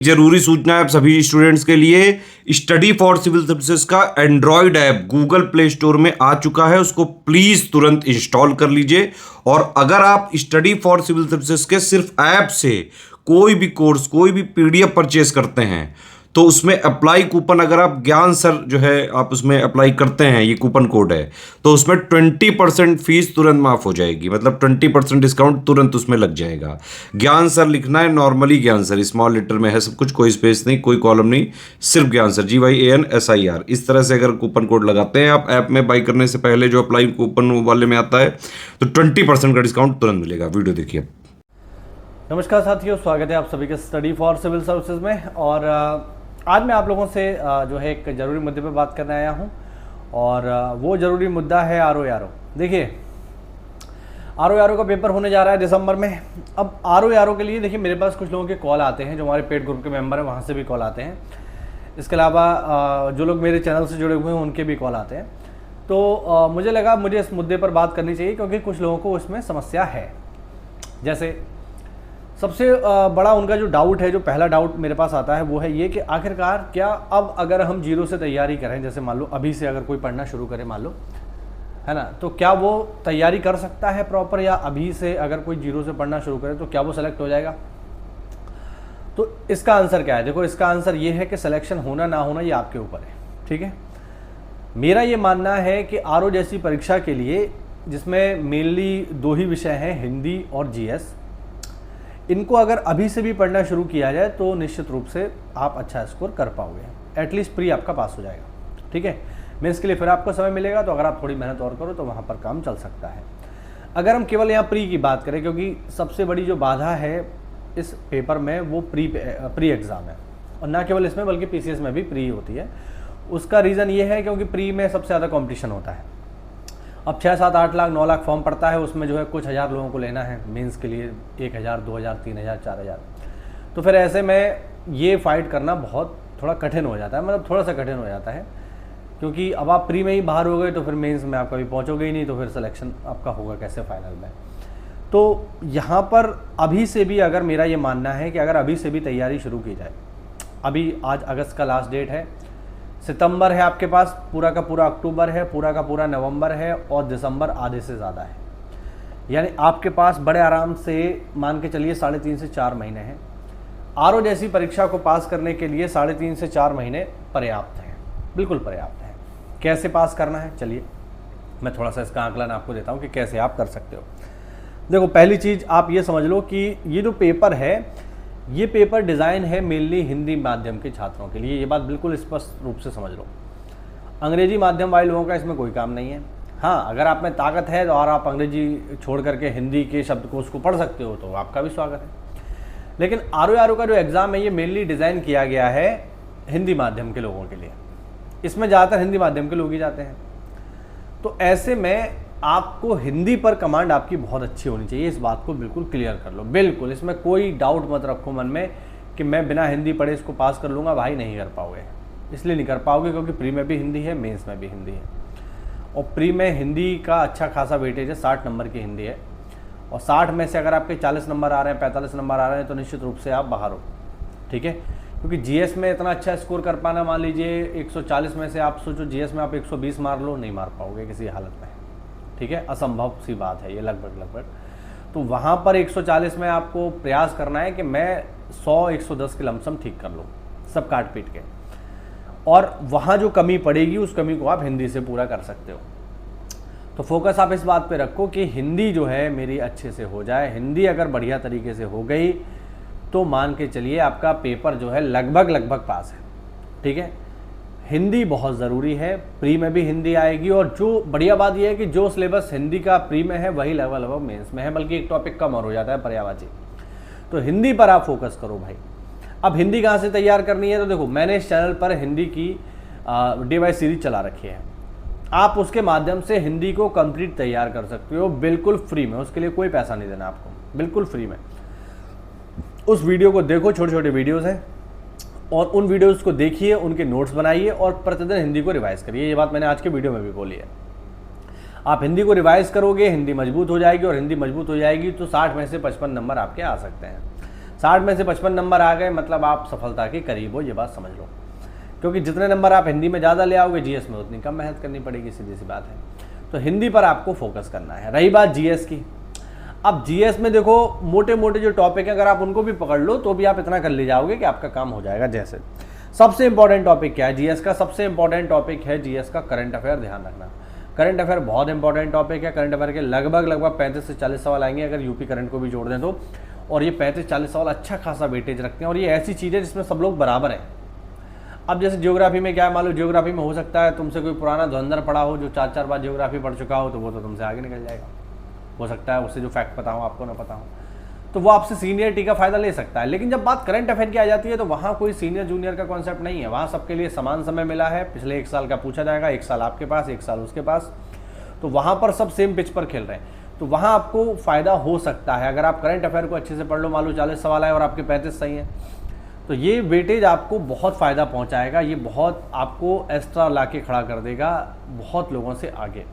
जरूरी सूचना है आप सभी स्टूडेंट्स के लिए। स्टडी फॉर सिविल सर्विसेज का Android app Google play store में आ चुका है, उसको प्लीज तुरंत इंस्टॉल कर लीजिए। और अगर आप स्टडी फॉर सिविल सर्विसेज के सिर्फ ऐप से कोई भी कोर्स, कोई भी पीडीएफ परचेस करते हैं तो उसमें अप्लाई कूपन, अगर आप ज्ञान सर जो है आप उसमें अप्लाई करते हैं, ये कूपन कोड है, तो उसमें 20% फीस तुरंत माफ हो जाएगी। मतलब 20% डिस्काउंट तुरंत उसमें लग जाएगा। ज्ञान सर लिखना है, नॉर्मली ज्ञान सर, स्मॉल लेटर में है सब कुछ, कोई स्पेस नहीं, कोई कॉलम नहीं, सिर्फ ज्ञान सर, GYANSIR। इस तरह से अगर कूपन कोड लगाते हैं आप ऐप में बाई करने से पहले, जो अप्लाई कूपन वाले में आता है, तो 20% का डिस्काउंट तुरंत मिलेगा। वीडियो देखिए। नमस्कार साथियों, स्वागत है आप सभी के स्टडी फॉर सिविल सर्विसेज में। और आज मैं आप लोगों से जो है एक ज़रूरी मुद्दे पर बात करने आया हूं, और वो ज़रूरी मुद्दा है RO। देखिए, RO का पेपर होने जा रहा है दिसंबर में। अब RO के लिए देखिए, मेरे पास कुछ लोगों के कॉल आते हैं, जो हमारे पेड ग्रुप के मेंबर हैं वहाँ से भी कॉल आते हैं। इसके अलावा जो लोग मेरे चैनल से जुड़े हुए हैं उनके भी कॉल आते हैं। तो मुझे लगा मुझे इस मुद्दे पर बात करनी चाहिए, क्योंकि कुछ लोगों को इसमें समस्या है। जैसे सबसे बड़ा उनका जो डाउट है, जो पहला डाउट मेरे पास आता है, वो है ये कि आखिरकार क्या अब अगर हम जीरो से तैयारी करें, जैसे मान लो अभी से अगर कोई पढ़ना शुरू करे, मान लो, है ना, तो क्या वो तैयारी कर सकता है प्रॉपर, या अभी से अगर कोई जीरो से पढ़ना शुरू करे तो क्या वो सेलेक्ट हो जाएगा? तो इसका आंसर क्या है? देखो, इसका आंसर ये है कि सिलेक्शन होना ना होना ये आपके ऊपर है। ठीक है, मेरा ये मानना है कि RO जैसी परीक्षा के लिए, जिसमें मेनली दो ही विषय हैं, हिंदी और GS, इनको अगर अभी से भी पढ़ना शुरू किया जाए तो निश्चित रूप से आप अच्छा स्कोर कर पाओगे। एटलीस्ट प्री आपका पास हो जाएगा। ठीक है, मेंस के लिए फिर आपको समय मिलेगा, तो अगर आप थोड़ी मेहनत और करो तो वहाँ पर काम चल सकता है। अगर हम केवल यहाँ प्री की बात करें, क्योंकि सबसे बड़ी जो बाधा है इस पेपर में वो प्री एग्ज़ाम है, और ना केवल इसमें बल्कि PCS में भी प्री होती है। उसका रीज़न ये है क्योंकि प्री में सबसे ज़्यादा कॉम्पिटिशन होता है। अब 6, 7, 8 लाख 9 लाख फॉर्म पड़ता है, उसमें जो है कुछ हज़ार लोगों को लेना है मेंस के लिए, 1000, 2000, 3000, 4000। तो फिर ऐसे में ये फाइट करना बहुत थोड़ा कठिन हो जाता है, मतलब थोड़ा सा कठिन हो जाता है, क्योंकि अब आप प्री में ही बाहर हो गए तो फिर मेंस में आप कभी पहुँचोगे ही नहीं, तो फिर सिलेक्शन आपका होगा कैसे फाइनल में? तो यहाँ पर अभी से भी, अगर मेरा ये मानना है कि अगर अभी से भी तैयारी शुरू की जाए, अभी आज अगस्त का लास्ट डेट है, सितंबर है आपके पास, पूरा का पूरा अक्टूबर है, पूरा का पूरा नवंबर है, और दिसंबर आधे से ज़्यादा है। यानी आपके पास बड़े आराम से मान के चलिए 3.5 से 4 महीने हैं। RO जैसी परीक्षा को पास करने के लिए 3.5 से 4 महीने पर्याप्त हैं, बिल्कुल पर्याप्त हैं। कैसे पास करना है, चलिए मैं थोड़ा सा इसका आंकलन आपको देता हूँ कि कैसे आप कर सकते हो। देखो, पहली चीज़ आप ये समझ लो कि ये जो पेपर है, ये पेपर डिज़ाइन है मेनली हिंदी माध्यम के छात्रों के लिए। ये बात बिल्कुल स्पष्ट रूप से समझ लो। अंग्रेजी माध्यम वाले लोगों का इसमें कोई काम नहीं है। हाँ, अगर आप में ताकत है और आप अंग्रेजी छोड़ करके हिंदी के शब्दकोश को पढ़ सकते हो तो आपका भी स्वागत है। लेकिन RO का जो एग्ज़ाम है, ये मेनली डिज़ाइन किया गया है हिंदी माध्यम के लोगों के लिए। इसमें ज़्यादातर हिंदी माध्यम के लोग ही जाते हैं। तो ऐसे में आपको हिंदी पर कमांड आपकी बहुत अच्छी होनी चाहिए। इस बात को बिल्कुल क्लियर कर लो, बिल्कुल इसमें कोई डाउट मत रखो मन में कि मैं बिना हिंदी पढ़े इसको पास कर लूँगा। भाई, नहीं कर पाओगे। इसलिए नहीं कर पाओगे क्योंकि प्री में भी हिंदी है, मेंस में भी हिंदी है, और प्री में हिंदी का अच्छा खासा वेटेज है, 60 नंबर की हिंदी है, और 60 में से अगर आपके 40 नंबर आ रहे हैं, 45 नंबर आ रहे हैं, तो निश्चित रूप से आप बाहर हो। ठीक है, क्योंकि GS में इतना अच्छा स्कोर कर पाना, मान लीजिए 140 में से आप सोचो GS में आप 120 मार लो, नहीं मार पाओगे किसी हालत में। ठीक है, असंभव सी बात है ये, लगभग। तो वहाँ पर 140 में आपको प्रयास करना है कि मैं 100-110 के लमसम ठीक कर लूँ, सब काट पीट के, और वहाँ जो कमी पड़ेगी उस कमी को आप हिंदी से पूरा कर सकते हो। तो फोकस आप इस बात पे रखो कि हिंदी जो है मेरी अच्छे से हो जाए। हिंदी अगर बढ़िया तरीके से हो गई तो मान के चलिए आपका पेपर जो है लगभग पास है। ठीक है, हिंदी बहुत ज़रूरी है, प्री में भी हिंदी आएगी, और जो बढ़िया बात यह है कि जो सिलेबस हिंदी का प्री में है वही लगभग मेंस में है, बल्कि एक टॉपिक कम और हो जाता है, पर्यायवाची। तो हिंदी पर आप फोकस करो भाई। अब हिंदी कहाँ से तैयार करनी है? तो देखो, मैंने इस चैनल पर हिंदी की डे बाय सीरीज चला रखी है। आप उसके माध्यम से हिंदी को कंप्लीट तैयार कर सकते हो, बिल्कुल फ्री में। उसके लिए कोई पैसा नहीं देना आपको, बिल्कुल फ्री में। उस वीडियो को देखो, छोटे छोटे वीडियोज़ हैं, और उन वीडियोस को देखिए, उनके नोट्स बनाइए, और प्रतिदिन हिंदी को रिवाइज़ करिए। ये बात मैंने आज के वीडियो में भी बोली है। आप हिंदी को रिवाइज़ करोगे, हिंदी मजबूत हो जाएगी, और हिंदी मजबूत हो जाएगी तो 60 में से 55 नंबर आपके आ सकते हैं। 60 में से 55 नंबर आ गए मतलब आप सफलता के करीब हो, ये बात समझ लो। क्योंकि जितने नंबर आप हिंदी में ज़्यादा ले आओगे जीएस में उतनी कम मेहनत करनी पड़ेगी, सीधी सी बात है। तो हिंदी पर आपको फोकस करना है। रही बात जीएस की, अब जीएस में देखो मोटे मोटे जो टॉपिक है अगर आप उनको भी पकड़ लो तो भी आप इतना कर ले जाओगे कि आपका काम हो जाएगा। जैसे सबसे इंपॉर्टेंट टॉपिक क्या है जीएस का? सबसे इंपॉर्टेंट टॉपिक है जीएस का करंट अफेयर। ध्यान रखना, करंट अफेयर बहुत इंपॉर्टेंट टॉपिक है। करंट अफेयर के लगभग 35 से 40 सवाल आएंगे अगर यूपी करंट को भी जोड़ दें तो। और ये 35-40 सवाल अच्छा खासा वेटेज रखते हैं और ये ऐसी चीज़ है जिसमें सब लोग बराबर हैं। अब जैसे ज्योग्राफी में क्या है, मान लो ज्योग्राफी में हो सकता है तुमसे कोई पुराना धुरंधर पढ़ा हो जो 4 बार ज्योग्राफी पढ़ चुका हो, तो वो तो तुमसे आगे निकल जाएगा। हो सकता है उससे जो फैक्ट पता हो आपको ना पता हो, तो वो आपसे सीनियरिटी का फायदा ले सकता है। लेकिन जब बात करंट अफेयर की आ जाती है तो वहाँ कोई सीनियर जूनियर का कॉन्सेप्ट नहीं है। वहाँ सबके लिए समान समय मिला है। पिछले 1 साल का पूछा जाएगा, 1 साल आपके पास, 1 साल उसके पास, तो वहाँ पर सब सेम पिच पर खेल रहे हैं। तो वहाँ आपको फ़ायदा हो सकता है अगर आप करंट अफेयर को अच्छे से पढ़ लो। मान लो 40 सवाल आए और आपके 35 सही हैं, तो ये वेटेज आपको बहुत फ़ायदा पहुँचाएगा। ये बहुत आपको एक्स्ट्रा ला के खड़ा कर देगा बहुत लोगों से आगे।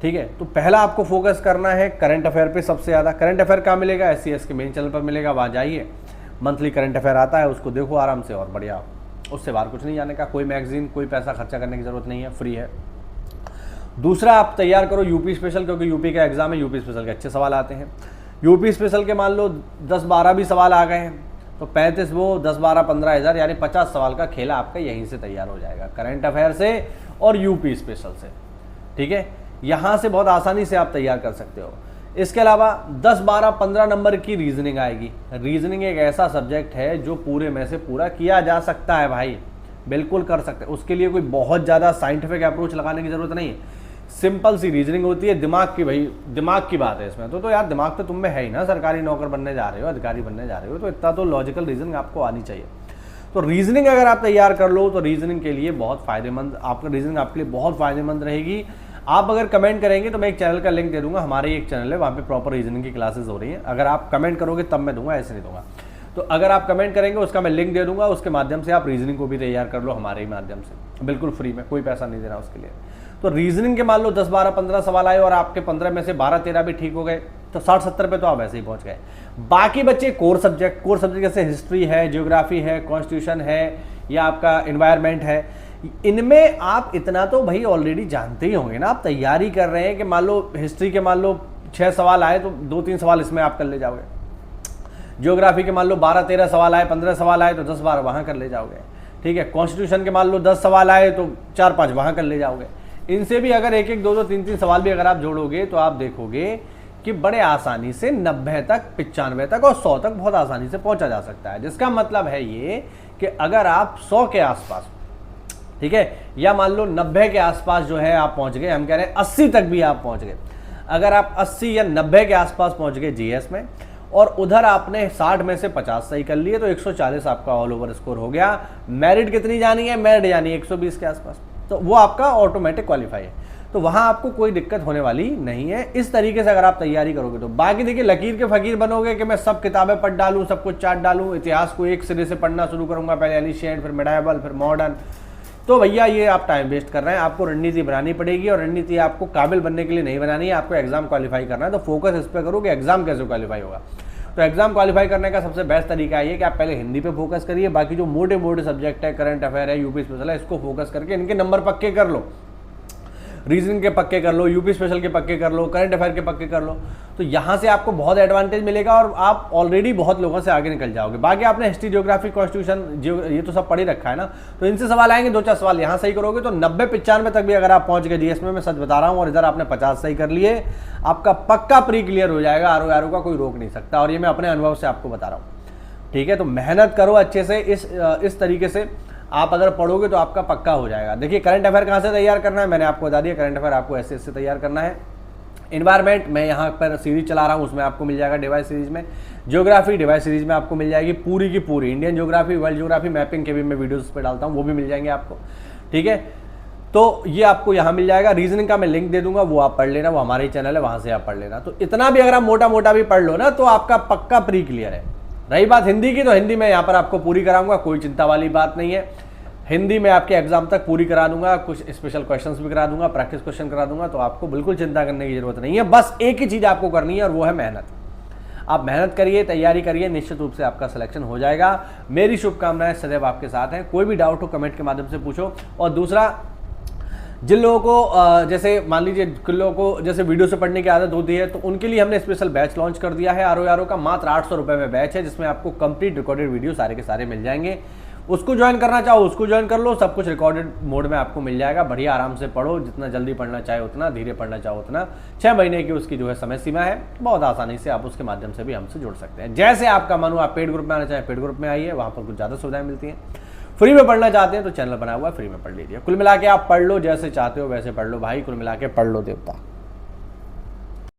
ठीक है, तो पहला आपको फोकस करना है करंट अफेयर पे सबसे ज़्यादा। करंट अफेयर कहाँ मिलेगा? SCS के मेन चैनल पर मिलेगा, वहाँ जाइए। मंथली करंट अफेयर आता है, उसको देखो आराम से और बढ़िया। उससे बाहर कुछ नहीं जाने का, कोई मैगजीन, कोई पैसा खर्चा करने की ज़रूरत नहीं है, फ्री है। दूसरा आप तैयार करो यूपी स्पेशल, क्योंकि यूपी का एग्जाम है, यूपी स्पेशल के अच्छे सवाल आते हैं। यूपी स्पेशल के मान लो 10-12 भी सवाल आ गए हैं तो 35 वो 10-12-15 हज़ार यानी 50 सवाल का खेला आपका यहीं से तैयार हो जाएगा, करंट अफेयर से और यूपी स्पेशल से। ठीक है, यहाँ से बहुत आसानी से आप तैयार कर सकते हो। इसके अलावा 10-12-15 नंबर की रीजनिंग आएगी। रीजनिंग एक ऐसा सब्जेक्ट है जो पूरे में से पूरा किया जा सकता है भाई, बिल्कुल कर सकते हैं। उसके लिए कोई बहुत ज़्यादा साइंटिफिक अप्रोच लगाने की ज़रूरत नहीं है। सिंपल सी रीजनिंग होती है, दिमाग की, भाई दिमाग की बात है इसमें। तो यार दिमाग तो तुम में है ही ना, सरकारी नौकर बनने जा रहे हो, अधिकारी बनने जा रहे हो, तो इतना तो लॉजिकल रीजनिंग आपको आनी चाहिए। तो रीजनिंग अगर आप तैयार कर लो तो रीजनिंग के लिए बहुत फ़ायदेमंद, आपका रीजनिंग आपके लिए बहुत फ़ायदेमंद रहेगी। आप अगर कमेंट करेंगे तो मैं एक चैनल का लिंक दे दूंगा, हमारे एक चैनल है वहाँ पे प्रॉपर रीजनिंग की क्लासेस हो रही हैं। अगर आप कमेंट करोगे तब मैं दूंगा, ऐसे नहीं दूंगा। तो अगर आप कमेंट करेंगे उसका मैं लिंक दे दूंगा, उसके माध्यम से आप रीजनिंग को भी तैयार कर लो हमारे ही माध्यम से, बिल्कुल फ्री में, कोई पैसा नहीं देना उसके लिए। तो रीजनिंग के मान लो 10-12-15 सवाल आए और आपके 15 में से 12-13 भी ठीक हो गए तो 60-70 पे तो आप ऐसे ही पहुंच गए। बाकी बच्चे कोर सब्जेक्ट जैसे हिस्ट्री है, ज्योग्राफी है, कॉन्स्टिट्यूशन है या आपका इन्वायरमेंट है, इनमें आप इतना तो भाई ऑलरेडी जानते ही होंगे ना। आप तैयारी कर रहे हैं कि मान लो हिस्ट्री के मान लो 6 सवाल आए तो 2-3 सवाल इसमें आप कर ले जाओगे। ज्योग्राफी के मान लो 12-13 सवाल आए, 15 सवाल आए तो 10-12 वहाँ कर ले जाओगे। ठीक है, कॉन्स्टिट्यूशन के मान लो 10 सवाल आए तो 4-5 वहाँ कर ले जाओगे। इनसे भी अगर 1-1, 2-2, 3-3 सवाल भी अगर आप जोड़ोगे तो आप देखोगे कि बड़े आसानी से 90 तक, 95 तक और 100 तक बहुत आसानी से पहुंचा जा सकता है। जिसका मतलब है ये कि अगर आप 100 के आसपास, ठीक है, या मान लो 90 के आसपास जो है आप पहुंच गए, हम कह रहे हैं 80 तक भी आप पहुंच गए, अगर आप 80 या 90 के आसपास पहुंच गए जीएस में और उधर आपने 60 में से 50 सही कर लिए तो 140 आपका ऑल ओवर स्कोर हो गया। मेरिट कितनी जानी है? मेरिट यानी 120 के आसपास, तो वो आपका ऑटोमेटिक क्वालिफाई है। तो वहाँ आपको कोई दिक्कत होने वाली नहीं है। इस तरीके से अगर आप तैयारी करोगे तो बाकी देखिए लकीर के फकीर बनोगे कि मैं सब किताबें पढ़ डालूँ, सब कुछ चाट डालूँ, इतिहास को एक सिरे से पढ़ना शुरू करूँगा, पहले एलिशियंट, फिर मेडाइवल, फिर मॉडर्न, तो भैया ये आप टाइम वेस्ट कर रहे हैं। आपको रणनीति बनानी पड़ेगी और रणनीति आपको काबिल बनने के लिए नहीं बनानी है, आपको एग्जाम क्वालिफाई करना है। तो फोकस इस पर करो कि एग्जाम कैसे क्वालिफाई होगा। तो एग्जाम क्वालिफाई करने का सबसे बेस्ट तरीका ये कि आप पहले हिंदी पे फोकस करिए, बाकी जो मोटे मोटे सब्जेक्ट है, करंट अफेयर है, यूपी स्पेशल है, इसको फोकस करके इनके नंबर पक्के कर लो। रीजनिंग के पक्के कर लो, यूपी स्पेशल के पक्के कर लो, करंट अफेयर के पक्के कर लो, तो यहाँ से आपको बहुत एडवांटेज मिलेगा और आप ऑलरेडी बहुत लोगों से आगे निकल जाओगे। बाकी आपने हिस्ट्री, ज्योग्राफी, कॉन्स्टिट्यूशन ये तो सब पढ़ ही रखा है ना, तो इनसे सवाल आएंगे, 2-4 सवाल यहाँ सही करोगे तो 90-95 तक भी अगर आप पहुँच गए जीएस में, मैं सच बता रहा हूँ, और इधर आपने 50 सही कर लिए, आपका पक्का प्री क्लियर हो जाएगा। आरओ का कोई रोक नहीं सकता, और ये मैं अपने अनुभव से आपको बता रहा हूँ। ठीक है, तो मेहनत करो अच्छे से, इस तरीके से आप अगर पढ़ोगे तो आपका पक्का हो जाएगा। देखिए करंट अफेयर कहाँ से तैयार करना है, मैंने आपको बता दिया। करंट अफेयर आपको ऐसे तैयार करना है। इन्वायरमेंट मैं यहाँ पर सीरीज चला रहा हूँ, उसमें आपको मिल जाएगा डिवाइस सीरीज में। ज्योग्राफी डिवाइस सीरीज में आपको मिल जाएगी पूरी की पूरी। Indian geography, world geography, mapping के भी मैं वीडियोस पे डालता हूँ, वो भी मिल जाएंगे आपको। ठीक है, तो ये आपको यहाँ मिल जाएगा। रीजनिंग का मैं लिंक दे दूंगा, वो आप पढ़ लेना, वो हमारे ही चैनल है, वहाँ से आप पढ़ लेना। तो इतना भी अगर आप मोटा मोटा भी पढ़ लो ना तो आपका पक्का प्री क्लियर है। रही बात हिंदी की, तो हिंदी में यहाँ पर आपको पूरी कराऊंगा, कोई चिंता वाली बात नहीं है। हिंदी में आपके एग्जाम तक पूरी करा दूंगा, कुछ स्पेशल क्वेश्चंस भी करा दूंगा, प्रैक्टिस क्वेश्चन करा दूंगा, तो आपको बिल्कुल चिंता करने की जरूरत नहीं है। बस एक ही चीज़ आपको करनी है और वो है मेहनत। आप मेहनत करिए, तैयारी करिए, निश्चित रूप से आपका सिलेक्शन हो जाएगा। मेरी शुभकामनाएं सदैव आपके साथ हैं। कोई भी डाउट हो कमेंट के माध्यम से पूछो। और दूसरा, जिन लोगों को जैसे मान लीजिए किन लोगों को जैसे वीडियो से पढ़ने की आदत होती है, तो उनके लिए हमने स्पेशल बैच लॉन्च कर दिया है आरओ का। मात्र 800 रुपये में बैच है, जिसमें आपको कंप्लीट रिकॉर्डेड वीडियो सारे के सारे मिल जाएंगे। उसको ज्वाइन करना चाहो उसको ज्वाइन कर लो, सब कुछ रिकॉर्डेड मोड में आपको मिल जाएगा। बढ़िया आराम से पढ़ो, जितना जल्दी पढ़ना चाहे उतना, धीरे पढ़ना चाहो उतना। 6 महीने की उसकी जो है समय सीमा है, बहुत आसानी से आप उसके माध्यम से भी हमसे जुड़ सकते हैं। जैसे आपका मन हो, आप पेड ग्रुप में आना चाहें पेड ग्रुप में आइए, वहाँ पर कुछ ज़्यादा सुविधाएं मिलती हैं। फ्री में पढ़ना चाहते हैं तो चैनल बनाया हुआ है, फ्री में पढ़ लीजिए। कुल मिला के आप पढ़ लो, जैसे चाहते हो वैसे पढ़ लो भाई, कुल मिला के पढ़ लो देवता।